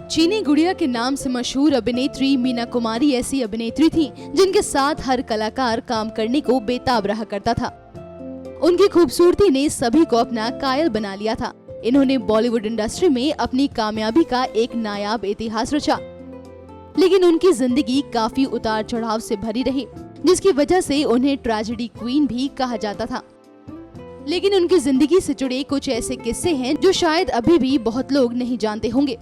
चीनी गुड़िया के नाम से मशहूर अभिनेत्री मीना कुमारी ऐसी अभिनेत्री थी जिनके साथ हर कलाकार काम करने को बेताब रहा करता था। उनकी खूबसूरती ने सभी को अपना कायल बना लिया था। इन्होंने बॉलीवुड इंडस्ट्री में अपनी कामयाबी का एक नायाब इतिहास रचा, लेकिन उनकी जिंदगी काफी उतार चढ़ाव से भरी रही, जिसकी वजह से उन्हें ट्रेजेडी क्वीन भी कहा जाता था। लेकिन उनकी जिंदगी से जुड़े कुछ ऐसे किस्से हैं जो शायद अभी भी बहुत लोग नहीं जानते होंगे।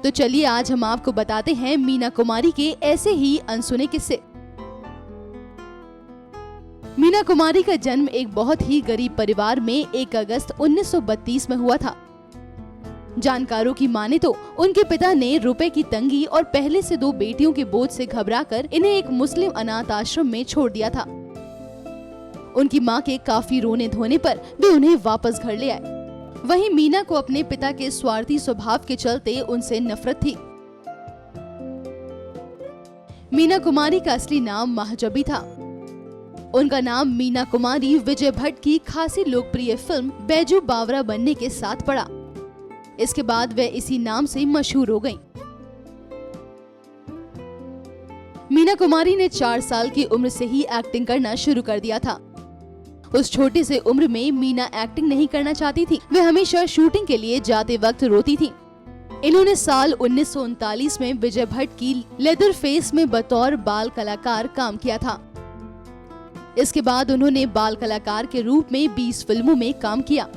तो चलिए आज हम आपको बताते हैं मीना कुमारी के ऐसे ही अनसुने किस्से। मीना कुमारी का जन्म एक बहुत ही गरीब परिवार में 1 अगस्त 1932 में हुआ था। जानकारों की माने तो उनके पिता ने रुपए की तंगी और पहले से 2 बेटियों के बोझ से घबराकर इन्हें एक मुस्लिम अनाथ आश्रम में छोड़ दिया था। उनकी मां के काफी रोने धोने पर वे उन्हें वापस घर ले आए। वहीं मीना को अपने पिता के स्वार्थी स्वभाव के चलते उनसे नफरत थी। मीना कुमारी का असली नाम महजबी था। उनका नाम मीना कुमारी विजय भट्ट की खासी लोकप्रिय फिल्म बैजू बावरा बनने के साथ पड़ा। इसके बाद वह इसी नाम से मशहूर हो गईं। मीना कुमारी ने 4 साल की उम्र से ही एक्टिंग करना शुरू कर दिया था। उस छोटी से उम्र में मीना एक्टिंग नहीं करना चाहती थी। वे हमेशा शूटिंग के लिए जाते वक्त रोती थी। इन्होंने साल 1939 में विजय भट्ट की लेदर फेस में बतौर बाल कलाकार काम किया था। इसके बाद उन्होंने बाल कलाकार के रूप में 20 फिल्मों में काम किया।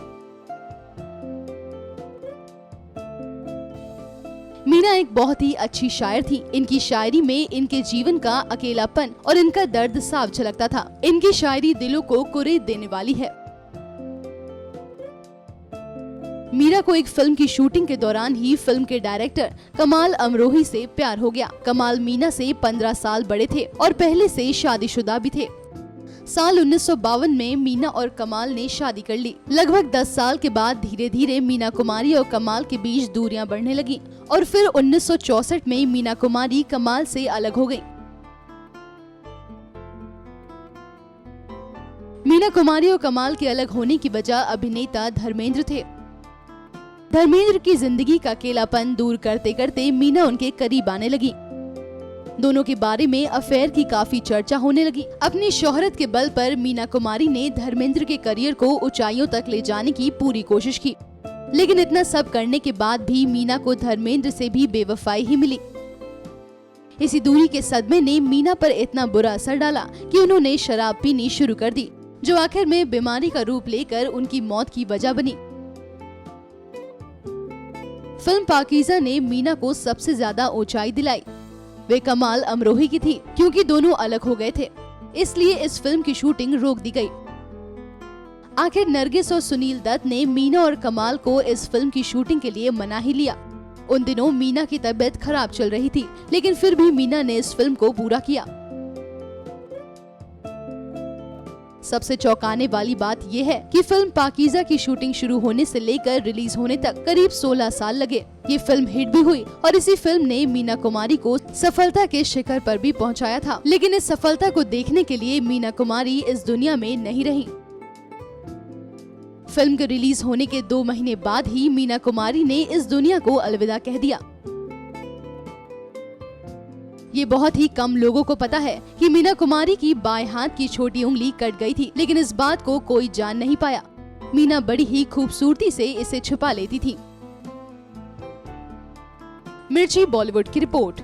मीना एक बहुत ही अच्छी शायर थी। इनकी शायरी में इनके जीवन का अकेलापन और इनका दर्द साफ झलकता था। इनकी शायरी दिलों को कुरेद देने वाली है। मीरा को एक फिल्म की शूटिंग के दौरान ही फिल्म के डायरेक्टर कमाल अमरोही से प्यार हो गया। कमाल मीना से 15 साल बड़े थे और पहले से शादीशुदा भी थे। साल 1952 में मीना और कमाल ने शादी कर ली। लगभग 10 साल के बाद धीरे धीरे मीना कुमारी और कमाल के बीच दूरियां बढ़ने लगी और फिर 1964 में मीना कुमारी कमाल से अलग हो गई। मीना कुमारी और कमाल के अलग होने की वजह अभिनेता धर्मेंद्र थे। धर्मेंद्र की जिंदगी का अकेलापन दूर करते करते मीना उनके करीब आने लगी। दोनों के बारे में अफेयर की काफी चर्चा होने लगी। अपनी शोहरत के बल पर मीना कुमारी ने धर्मेंद्र के करियर को ऊंचाइयों तक ले जाने की पूरी कोशिश की, लेकिन इतना सब करने के बाद भी मीना को धर्मेंद्र से भी बेवफाई ही मिली। इसी दूरी के सदमे ने मीना पर इतना बुरा असर डाला कि उन्होंने शराब पीनी शुरू कर दी, जो आखिर में बीमारी का रूप लेकर उनकी मौत की वजह बनी। फिल्म पाकीज़ा ने मीना को सबसे ज्यादा ऊंचाई दिलाई। वे कमाल अमरोही की थी। क्योंकि दोनों अलग हो गए थे, इसलिए इस फिल्म की शूटिंग रोक दी गई। आखिर नरगिस और सुनील दत्त ने मीना और कमाल को इस फिल्म की शूटिंग के लिए मना ही लिया। उन दिनों मीना की तबीयत खराब चल रही थी, लेकिन फिर भी मीना ने इस फिल्म को पूरा किया। सबसे चौंकाने वाली बात यह है कि फिल्म पाकीज़ा की शूटिंग शुरू होने से लेकर रिलीज होने तक करीब 16 साल लगे। ये फिल्म हिट भी हुई और इसी फिल्म ने मीना कुमारी को सफलता के शिखर पर भी पहुंचाया था। लेकिन इस सफलता को देखने के लिए मीना कुमारी इस दुनिया में नहीं रही। फिल्म के रिलीज होने के 2 महीने बाद ही मीना कुमारी ने इस दुनिया को अलविदा कह दिया। ये बहुत ही कम लोगों को पता है कि मीना कुमारी की बाएं हाथ की छोटी उंगली कट गई थी, लेकिन इस बात को कोई जान नहीं पाया। मीना बड़ी ही खूबसूरती से इसे छुपा लेती थी। मिर्ची बॉलीवुड की रिपोर्ट।